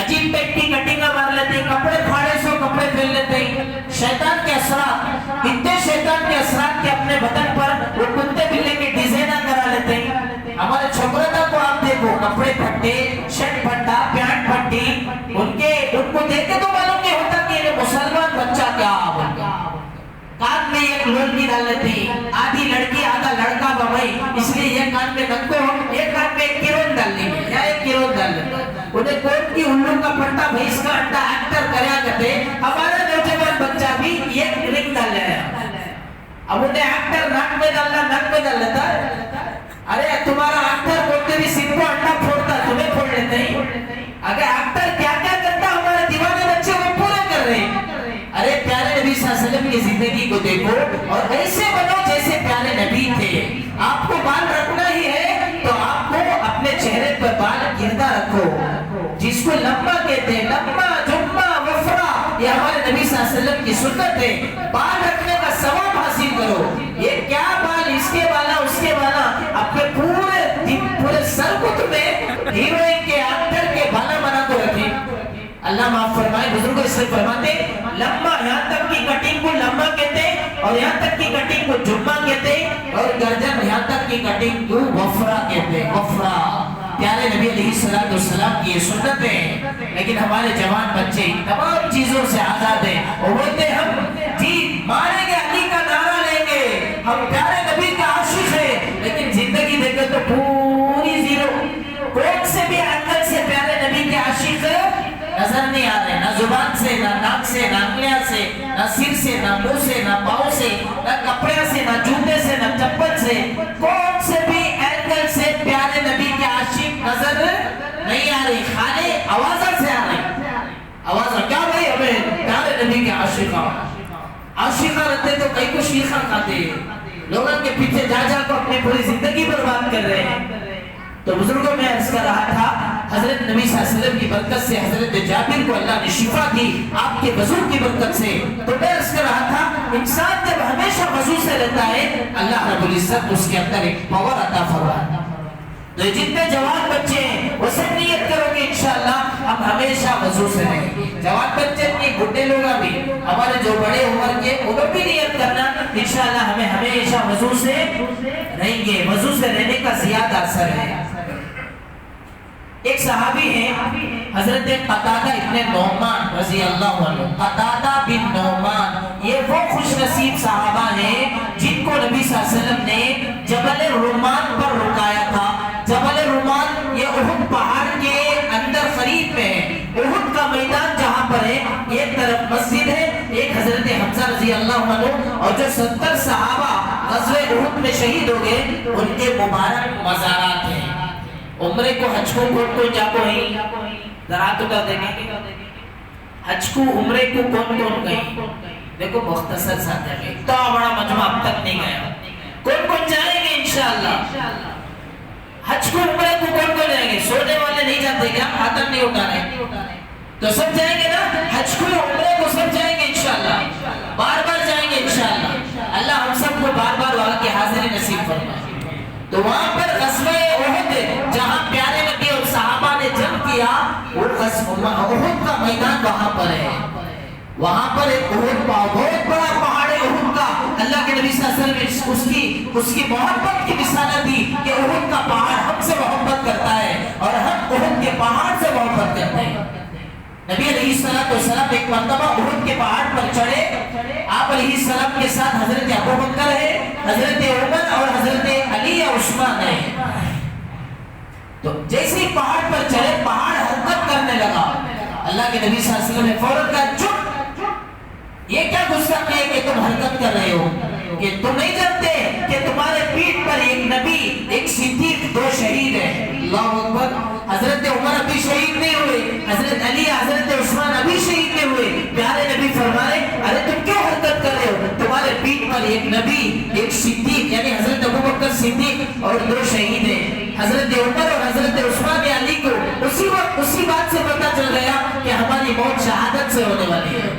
عجیب ٹائپ کی کٹنگ مار لیتے ہیں، کپڑے پھاڑے سو کپڑے پہن لیتے ہیں۔ شیطان کے اثرات اتنے شیطان کے اثرات کے اپنے بدن پر وہ کتے بلے کے ڈیزائن کرا لیتے ہیں۔ ہمارے چھوکرتا کو آپ دیکھو کپڑے پھٹے، شرٹ پھٹا، پینٹ پھٹی، ان کو دیکھ کے تو معلوم نہیں ہوتا کہ یہ مسلمان بچہ کیا ہوگا۔ کان میں ایک لڑکی ڈال لیتے ہیں، آدھی لڑکی آدھا لڑکا بھائی، اس لیے یہ کان میں نکو ایک کان میں ایک کیرون ڈال لیں گے یا ایک کیرون ڈال لیتے ہیں۔ انہیں کوٹ کی الو کا پٹا بھینس کا انڈا ایکٹر کریا کرتے، ہمارا نوجوان بچہ بھی ایک رنگ ڈال لے رہا ہے۔ اب انہیں ایکٹر ناک میں ڈالنا ناک میں ڈال لیتا ہے، ارے تمہارا ایکٹر بولتے بھی سر کو انڈا پھوڑتا تمہیں پھوڑ لیتے ہیں۔ اگر ایکٹر کیا کیا کرتا ہمارے دیوانے بچے وہ پورے کر رہے ہیں۔ ارے پیارے نبی صلی اللہ علیہ وسلم کی زندگی کو دیکھو اور ایسے بنو جیسے پیارے نبی تھے۔ آپ کو بال رکھنا ہی ہے تو آپ کو اپنے چہرے پر بال گردا رکھو، جس کو لمبا کہتے ہیں، لمبا جمبا وفرا، یہ ہمارے نبی صلی اللہ علیہ وسلم کی سنت ہے۔ بال رکھنے کا ثواب حاصل کرو، یہ کیا بال اس کے بالا اس کے بالا، اپنے پورے سر کو تمہیں ہیروئن کے ایکٹر کے بالا بنا کو رکھے۔ اللہ معاف فرمائے بزرگوں اس سے فرماتے لمبا یہاں تک کی کٹنگ کو لمبا کہتے ہیں اور یہاں تک کی کٹنگ کو جمبا کہتے ہیں اور گردن یہاں تک کی کٹنگ کو وفرا کہتے ہیں، وفرا۔ پیارے نبی علیہ السلام کی یہ سنت ہے، لیکن ہمارے جوان بچے تمام چیزوں سے آزاد ہیں، اور بولتے ہم جی ماریں گے علی کا نعرہ لیں گے، ہم پیارے نبی کا عاشق ہیں، لیکن زندگی دیکھیں تو پوری زیرو، کوٹ سے بھی اینگل سے پیارے نبی کے عاشق نظر نہیں آ رہے، نہ زبان سے، نہ ناک سے، نہ انگلیاں سے، نہ سر سے، نہ منہ سے، نہ پاؤں سے، نہ کپڑے سے، نہ جوتے سے، نہ چپل سے، کوٹ سے بھی اینگل سے پیارے نبی کے عاشق نظر نہیں آ رہی، خالی آوازہ سے آ رہی۔ آوازہ کیا بھائی ہمیں پیارے نبی کے عاشقہ رہتے تو کئی کو شیخہ کھاتے، لوگوں کے پیچھے جا جا کو اپنی پوری زندگی برباد کر رہے ہیں۔ تو بزرگوں میں عرض کر رہا تھا حضرت نبی صلی اللہ علیہ وسلم کی برکت سے حضرت جابر کو اللہ نے شفا دی آپ کے وضو کی برکت سے۔ تو میں عرض کر رہا تھا انسان جب ہمیشہ وضو سے رہتا ہے اللہ رب العزت اس کے اندر ایک پاور عطا فرماتا ہے۔ تو جتنے جوان بچے ہیں وہ سب نیت کرو گے انشاءاللہ ہم ہمیشہ وضو سے رہیں گے۔ جوان بچے نہیں بڈھے لوگ بھی ہمارے جو بڑے عمر کے وہ بھی نیت کرنا انشاءاللہ ہمیں ہمیشہ وضو سے رہیں گے۔ وضو سے رہنے کا زیادہ اثر ہے۔ ایک صحابی ہیں حضرت قتادہ ابن نعمان رضی اللہ عنہ، قتادہ بن نعمان، یہ وہ خوش نصیب صحابہ ہیں جن کو نبی صلی اللہ علیہ وسلم نے جبل رومان پر رکایا تھا۔ جبل رومان یہ احد پہاڑ کے اندر قریب میں ہے، احد کا میدان جہاں پر ہے، ایک طرف مسجد ہے، ایک حضرت حمزہ رضی اللہ عنہ اور جو 70 صحابہ غزوہ احد میں شہید ہو گئے ان کے مبارک مزارات ہیں۔ عمرے کو حج کو کون جاکو ہیں ذرا تو کر دیں گے، حج کو عمرے کو کون گئی؟ دیکھو مختصر ساتھ ہے، اتنا بڑا مجمع اب تک نہیں گیا۔ کون جائیں گے انشاءاللہ؟ حج کو عمرے کو کون جائیں گے؟ سونے والے نہیں جاتے کیا؟ ہاتھ نہیں اٹھا رہے تو سب جائیں گے نا؟ حج کو عمرے کو سب جائیں گے انشاءاللہ، بار بار جائیں گے انشاءاللہ۔ اللہ ہم سب کو بار بار وہاں کی حاضری نصیب فرمائے۔ تو وہاں پر غزوہ احد جہاں پیارے نبی اور صحابہ نے جنگ کیا، وہ احد کا میدان وہاں پر ہے۔ وہاں پر ایک احد بہت بڑا پہاڑ ہے احد کا۔ اللہ کے نبی صلی اللہ علیہ وسلم نے اس کی محبت کی مثال دی کہ احد کا پہاڑ ہم سے محبت کرتا ہے اور ہم احد کے پہاڑ سے محبت کرتے ہیں۔ نبی علیہ السلام ایک مرتبہ احد کے پہاڑ پر چڑھے، آپ علیہ السلام کے ساتھ حضرت ابو بکر ہے، حضرت عمر اور حضرت علی اور عثمان ہے۔ تو جیسے ہی پہاڑ پر چڑھے پہاڑ حرکت کرنے لگا، اللہ کے نبی صلی اللہ علیہ وسلم نے فوراً کہا چپ، یہ کیا گستاخی ہے کہ تم حرکت کر رہے ہو؟ کہ تم نہیں جانتے کہ تمہارے پیٹھ پر ایک نبی، ایک صدیق، 2 شہید ہیں۔ اللہ اکبر۔ حضرت عمر ابھی شہید نہیں ہوئے، حضرت علی حضرت عثمان ابھی شہید نہیں ہوئے۔ پیارے نبی فرمائے ارے تم کیوں حرکت کر رہے ہو؟ تمہارے پیٹھ پر ایک نبی، ایک صدیق یعنی حضرت ابو بکر صدیق اور 2 شہید ہیں۔ حضرت عمر اور حضرت عثمان علی کو اسی وقت اسی بات سے پتہ چل گیا کہ ہماری موت شہادت سے ہونے والی ہے۔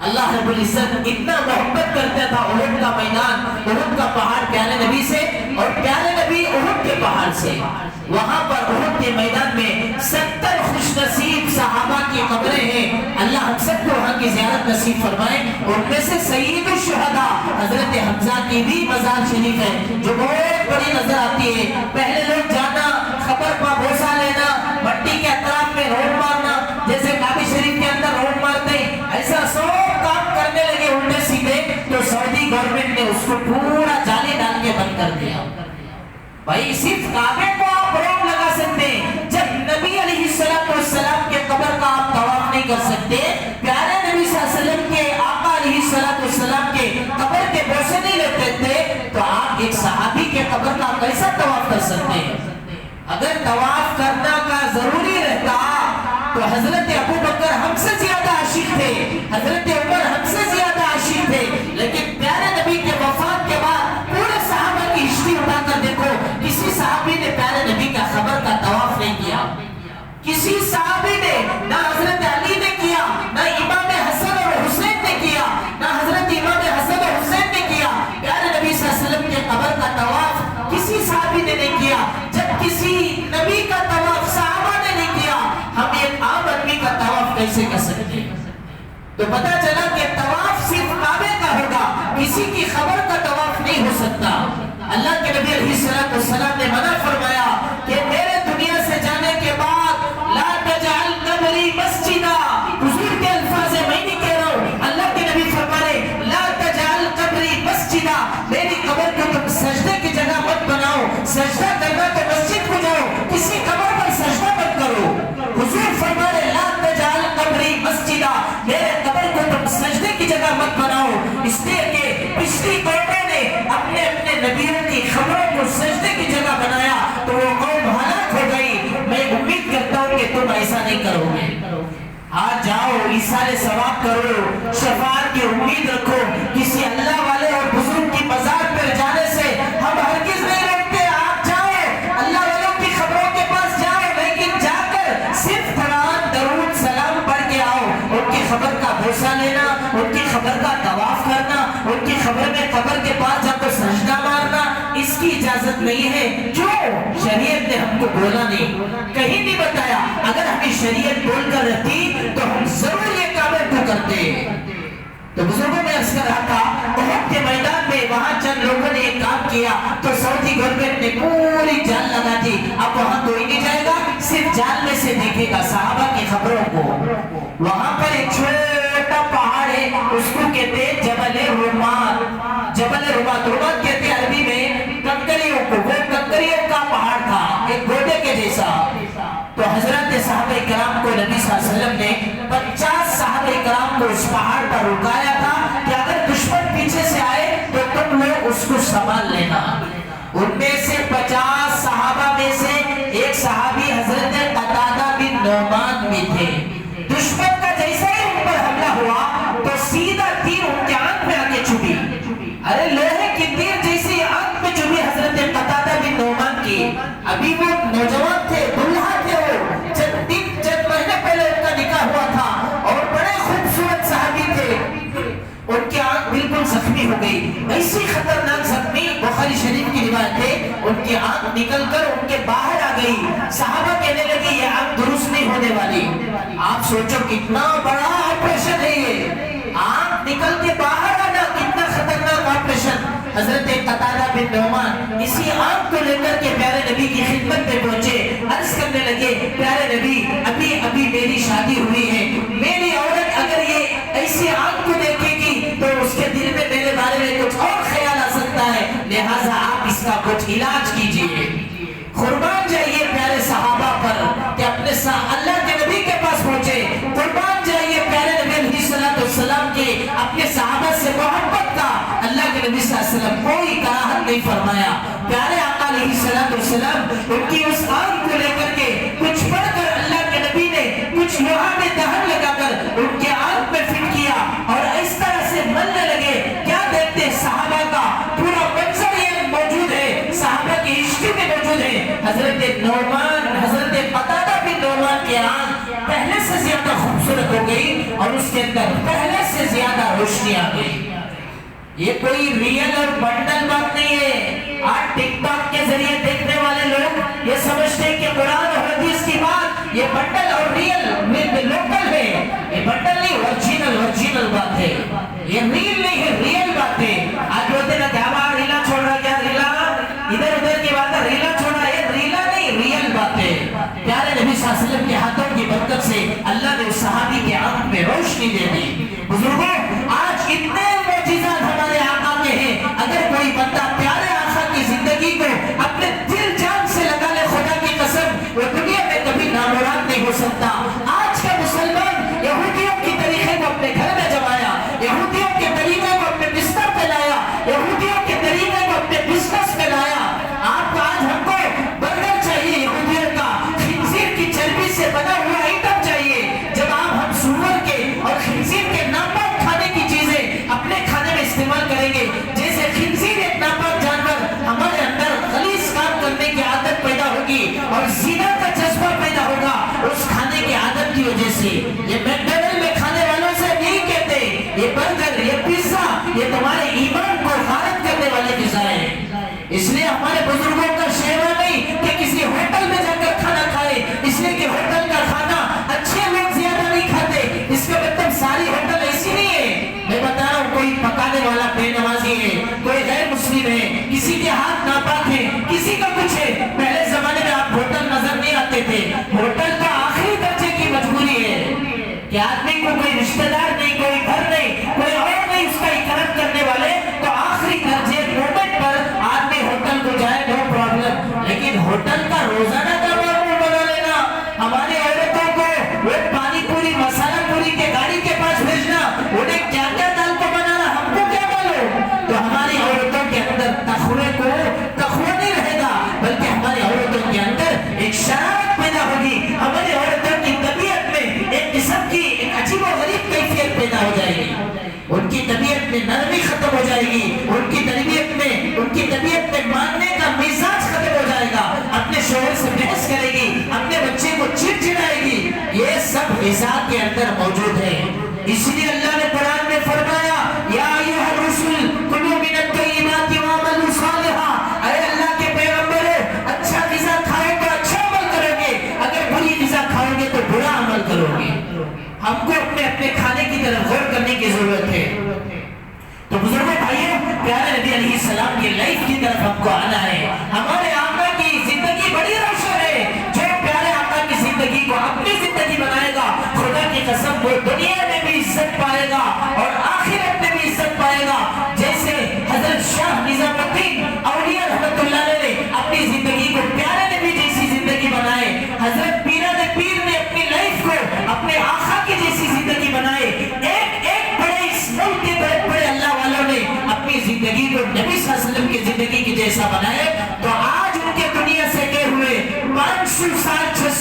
اللہ رب العزت اتنا محبت کرتا تھا احد کا میدان، احد کا پہاڑ پیارے نبی سے، اور پیارے نبی احد کے پہاڑ سے۔ وہاں پر احد کے میدان میں 70 خوش نصیب صحابہ کی قبریں ہیں۔ اللہ ہم سب کو وہاں کی زیارت نصیب فرمائے۔ ان میں سے سید الشہداء حضرت حمزہ کی بھی مزار شریف ہے جو بہت بڑی نظر آتی ہے۔ پہلے لوگ جانا، قبر پر بوسہ لینا، مٹی کے اطراف میں روڈ مارنا، جیسے کعبہ شریف کے اندر روڈ مارتے ہیں، ایسا سب کام کرنے لگے الٹے سیدھے، تو سعودی گورنمنٹ نے اس کو پورا جالی ڈال کے بند کر دیا۔ بھائی صرف کعبے کو آپ روک لگا سکتے ہیں، جب نبی علیہ السلام کے قبر کا آپ طواف نہیں کر سکتے، پیارے نبی صلی اللہ علیہ وسلم کے آقا علیہ السلام کے قبر کے بوسے نہیں لیتے تھے، تو آپ ایک صحابی کے قبر کا کیسا طواف کر سکتے ہیں؟ اگر طواف کرنا کا ضروری رہتا تو حضرت ابو بکر ہم سے زیادہ عاشق تھے، حضرت عمر ہم سے زیادہ عاشق تھے، لیکن پیارے نبی کے وفات کے بعد پورے صحابہ کی ہسٹری اٹھا کر دیکھو، کسی صحابی نے پیارے نبی کا قبر کا طواف نہیں کیا، کسی صحابی نے نہ حضرت علی نے کیا، نہ امام حسن اور حسین نے کیا، نہ حضرت امام حسن اور حسین نے کیا، پیارے نبی صلی اللہ علیہ وسلم کے قبر کا طواف کسی صحابی نے نہیں کیا۔ جب کسی نبی کا طواف صحابہ نے نہیں کیا، ہم ایک عام آدمی کا طواف کیسے کر سکتے ہیں؟ تو پتہ چلا کہ طواف صرف کعبے کا ہوگا، کسی کی قبر کا طواف نہیں ہو سکتا۔ اللہ کے نبی علیہ السلام نے منع فرمایا کہ میرے دنیا سے جانے کے بعد لا تجعل قبری مسجدا، حضور کے الفاظ میں نہیں کہہ رہا ہوں، اللہ کے نبی فرمائے لا تجعل قبری مسجدا، میری قبر کو تم سجدے کی جگہ مت بناؤ، سجدہ کرنا تو مسجد کو جاؤ، کسی قبر پر سجدہ مت کرو۔ حضور فرمائے لا تجعل قبری مسجدا، میرے قبر کو تم سجدے کی جگہ مت بناؤ، اس لیے کہ پچھلی قوموں نے اپنے نبیوں کی خبروں کو سجدے کی جگہ بنایا تو وہ قوم ہلاک ہو گئی۔ میں امید کرتا ہوں کہ تم ایسا نہیں کرو گے۔ آج جاؤ، ایثار ثواب کرو، شفاعت کی امید رکھو۔ کسی اللہ والے اور بزرگ کی مزار پر جانے سے ہم ہرگز نہیں روکتے۔ آپ جاؤ، اللہ والوں کی خبروں کے پاس جاؤ، لیکن جا کر صرف قرآن درود سلام پڑھ کے آؤ۔ ان کی خبر کا بوسہ لینا، ان کی خبر کا طواف کرنا، ان کی خبر میں قبر کے پاس جا کر سجدہ مارنا، اس کی اجازت نہیں ہے۔ کیوں؟ شریعت نے ہم کو بولا نہیں، کہیں نہیں بتایا۔ اگر ہمیں شریعت بول کر رہتی تو ہم ضرور یہ کام تو کرتے۔ تو بزرگوں میں عرض کر رہا تھا احد کے میدان میں وہاں چند لوگوں نے ایک کام کیا تو سعودی گورنمنٹ نے پوری جال لگا دی، اب وہاں کوئی نہیں جائے گا، صرف جال میں سے دیکھے گا۔ صحابہ وہاں پر ایک چھوٹا پہاڑ ہے، اس کو کہتے ہیں جبل رمات۔ جبل رمات، رمات کہتے ہیں عربی میں کنکریوں کو، وہ کنکریوں کا پہاڑ تھا ایک گوٹے کے جیسا۔ تو حضرت صحابہ کرام کو نبی صلی اللہ علیہ وسلم نے 50 صحابہ کرام کو اس پہاڑ پر رکایا تھا کہ اگر دشمن پیچھے سے آئے تو تم لوگ اس کو سنبھال لینا۔ ان میں سے 50 صحابہ میں سے ایک صحابی حضرت قتادہ بن نعمان بھی تھے۔ دشمن کا جیسا ہی ان پر حملہ ہوا تو سیدھا تیر ان کے آنکھ میں آگے چبھی۔ ارے لوہے کی تیر جیسی آنکھ میں چبھی حضرت قتادہ بن نعمان کی۔ ابھی وہ نوجوان تھے، دلہا تھے، وہ چند مہینے پہلے ان کا نکاح ہوا تھا اور بڑے خوبصورت صحابی تھے۔ ان کی آنکھ بالکل زخمی ہو گئی، ایسی خطرناک زخمی، بخاری شریف کی روایت ہے، ان کی آنکھ نکل کر ان کے باہر آ گئی۔ صحابہ کہنے لگے یہ آنکھ درست نہیں ہونے والی۔ آپ سوچو کتنا بڑا آپریشن ہے یہ، آنکھ نکل کے باہر آنا، کتنا خطرناک آپریشن۔ حضرت قتادہ بن نعمان اسی آنکھ کو لے کر کے پیارے نبی کی خدمت میں پہنچے، عرض کرنے لگے پیارے نبی ابھی میری شادی ہوئی ہے، میری عورت اگر یہ ایسی آنکھ کو دیکھے گی تو اس کے دل میں میرے بارے میں کچھ اور خیال آ سکتا ہے، لہٰذا آپ اس کا کچھ علاج کیجئے۔ قربان جائیے پیارے صحابہ پر کہ اپنے اللہ کے نبی کے پاس پہنچے، قربان جائیے پیارے نبی علیہ السلام کے اپنے صحابہ سے محبت کا۔ اللہ کے نبی صلی اللہ علیہ وسلم کوئی کراہت نہیں فرمایا۔ پیارے آقا علیہ السلام ان کی اس آنکھ کو لے کر کے کچھ پڑھ کر اللہ کے نبی نے کچھ لوہا میں دہن لگا کر ان کے آنکھ میں فٹ کیا اور اس طرح سے ملنے لگے۔ کیا دیکھتے صحابہ کا پورا منظر یہ موجود ہے، صحابہ کی ہسٹری میں موجود ہے۔ حضرت نعمان، حضرت قتادہ بن نعمان کی آنکھ پہلے سے زیادہ خوبصورت ہو گئی اور اس کے اندر پہلے سے زیادہ روشنی آ گئی۔ یہ کوئی ریئل اور بنڈل بات نہیں ہے۔ آج ٹک ٹاک کے ذریعے دیکھنے والے لوگ یہ سمجھتے ہیں کہ قرآن اور حدیث کی بات یہ بنڈل اور ریئل لوکل ہے، یہ بنڈل نہیں، ورجینل بات ہے، یہ ریل نہیں ہے، ریئل بات ہے۔ آج بولتے ہیں نا کیا بات ریلا چھوڑ رہا، کیا ریلا ادھر ادھر کی بات ہے، ریلا چھوڑا، یہ ریلا نہیں، ریئل بات ہے۔ پیارے نبی صلی اللہ علیہ وسلم کے ہاتھوں کی برکت سے اللہ نے اس صحابی کے آنکھ میں روشنی دے دی۔ بزرگوں آج اتنے معجزات ہمارے آقا کے ہیں، اگر کوئی بندہ پیارے آقا کی زندگی کو اپنے دل جان سے لگا لے، خدا کی قسم وہ دنیا میں کبھی نامراد نہیں ہو سکتا۔ آج کا مسلمان یہودیوں کی طریقے کو اپنے گھر میں جمایا، یہودیوں کے طریقے کو اپنے بستر پہ لایا، یہودیوں کے طریقے کو اپنے بزنس میں لایا۔ آپ کو آج ہم کو برگر چاہیے یہودیوں کا، خنزیر کی چربی سے بنا ہوا آئٹم چاہیے، جب آپ ہم سور کے اور خنزیر کے ناپاک کھانے کی چیزیں اپنے کھانے میں استعمال کریں گے، جیسے خنزیر ایک ناپاک جانور، ہمارے اندر غلیظ کام کرنے کی عادت پیدا ہوگی اور زنا کا جذبہ پیدا ہوگا اس کھانے کی عادت کی وجہ سے۔ یہ میکڈونلڈ میں کھانے والوں سے نہیں کہتے یہ برگر، یہ پیزا، یہ تمہارے ایمان کو غارت کرنے والے غذا ہے۔ اس لیے ہمارے بزرگوں کا شیوا نہیں کہ کسی ہوٹل میں جا کر کھانا کھائے، اس لیے کہ ہوٹل کا کھانا اچھے لوگ زیادہ نہیں کھاتے، اس کا مطلب ساری ہوٹل ایسی نہیں ہے۔ میں بتا رہا ہوں کوئی پکانے والا بے نمازی ہے، کوئی غیر مسلم ہے، کسی کے ہاتھ ناپاک ہے، کسی کا کچھ ہے۔ پہلے زمانے میں آپ ہوٹل نظر نہیں آتے تھے، ہوٹل کا آخری درجے کی مجبوری ہے کہ آدمی کو کوئی رشتہ دار نہیں، کوئی گھر نہیں، کوئی اور نہیں اس کا اکرام کرنے والے، تو آخری درجے مومنٹ پر آدمی ہوٹل کو جائے، نو پرابلم۔ لیکن ہوٹل کا روزانہ کا معمول بنا لینا، ہماری عورتوں کو وہ پانی پوری مسالہ پوری کے گاڑی کے پاس بھیجنا، انہیں کیا کیا دال کو بنانا، ہم کو کیا معلوم؟ تو ہماری عورتوں کے اندر تقوی نہیں رہے گا، بلکہ ہماری عورتوں کے اندر ایک شرارت پیدا ہوگی، ہماری عورتوں کی طبیعت میں ایک قسم کی ایک عجیب و غریب کیفیت پیدا ہو جائے گی، ان کی طبیعت میں نرمی ختم ہو جائے گی، ان کی طبیعت میں ماننے کا مزاج ختم ہو جائے گا، اپنے شوہر سے بحث کرے گی، اپنے بچے کو چڑچڑائے گی۔ یہ سب غذا کے اندر موجود ہے۔ اس لیے اللہ نے قرآن میں فرمایا یا ایھا الرسل کلوا من الطیبات واعملوا صالحا، اے اللہ کے پیغمبرو اچھا غذا کھاؤ تو اچھا عمل کرو گے، اگر بری غذا کھاؤ گے تو برا عمل کرو گے۔ ہم کو اپنے کھانے کی طرف غور کرنے کی ضرورت ہے۔ تو بزرگوں بھائیوں، پیارے نبی علیہ السلام کی لائف کی طرف ہم کو آنا ہے۔ ہمارے آقا کی زندگی بڑی روشن ہے، جو پیارے آقا کی زندگی کو اپنی زندگی بنائے گا، خدا کی قسم وہ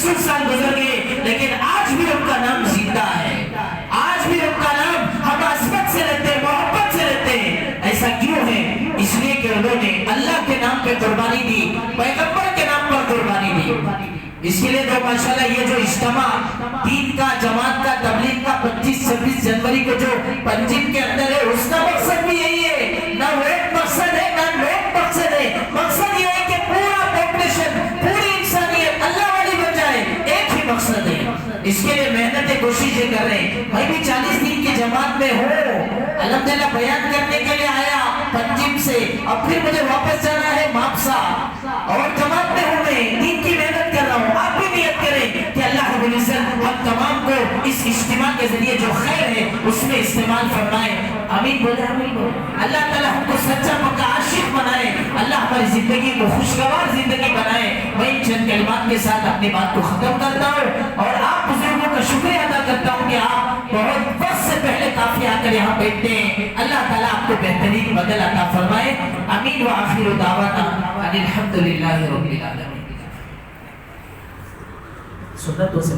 100 سال گزر گئے لیکن آج بھی ان کا نام زندہ ہے، آج بھی ان کا نام ہم عصمت سے رہتے ہیں، محبت سے رہتے ہیں۔ ایسا کیوں ہے؟ اس لیے کہ انہوں نے اللہ کے نام پہ قربانی دی، پیغمبر کے نام پر قربانی دی۔ اس کے لیے تو ماشاءاللہ یہ جو اجتماع دین کا، جماعت کا، تبلیغ کا 25-26 جنوری کو جو پنجیم کے اندر ہے، اس کا مقصد بھی یہی ہے۔ نہ وہ ایک مقصد ہے نہ نیک مقصد ہے، مقصد یہ ہے کہ پورا پاپولیشن، پوری انسانیت اللہ والی بن جائے، ایک ہی مقصد ہے۔ اس کے لیے محنتیں کوششیں کر رہے ہیں۔ میں بھی 40 دن کی جماعت میں ہوں، الحمدللہ بیان کرنے کے لیے آیا پنجیم سے، اب پھر مجھے واپس جانا ہے ماپسا، اور جماعت میں ہوں، میں دین کی محنت کر رہا ہوں۔ آپ بھی نیت کریں کہ اللہ رب العزت ہم تمام کو اس اجتماع کے ذریعے جو خیر ہے اس میں استعمال فرمائے۔ آمین بولے، آمین بولے۔ اللہ تعالیٰ ہم کو سچا پکا عاشق بنائے، اللہ ہماری زندگی کو خوشگوار زندگی بنائے۔ میں ان چند کلمات کے ساتھ اپنی بات کو ختم کرتا ہوں اور آپ بزرگوں کا شکریہ ادا کرتا ہوں کہ آپ بہت وقت سے پہلے کافی آ کر یہاں بیٹھتے ہیں۔ اللہ تعالیٰ آپ کو بہترین بدل عطا فرمائے۔ آمین وآخر دعوانا ان الحمدللہ رب العالمین۔ سنتوں سے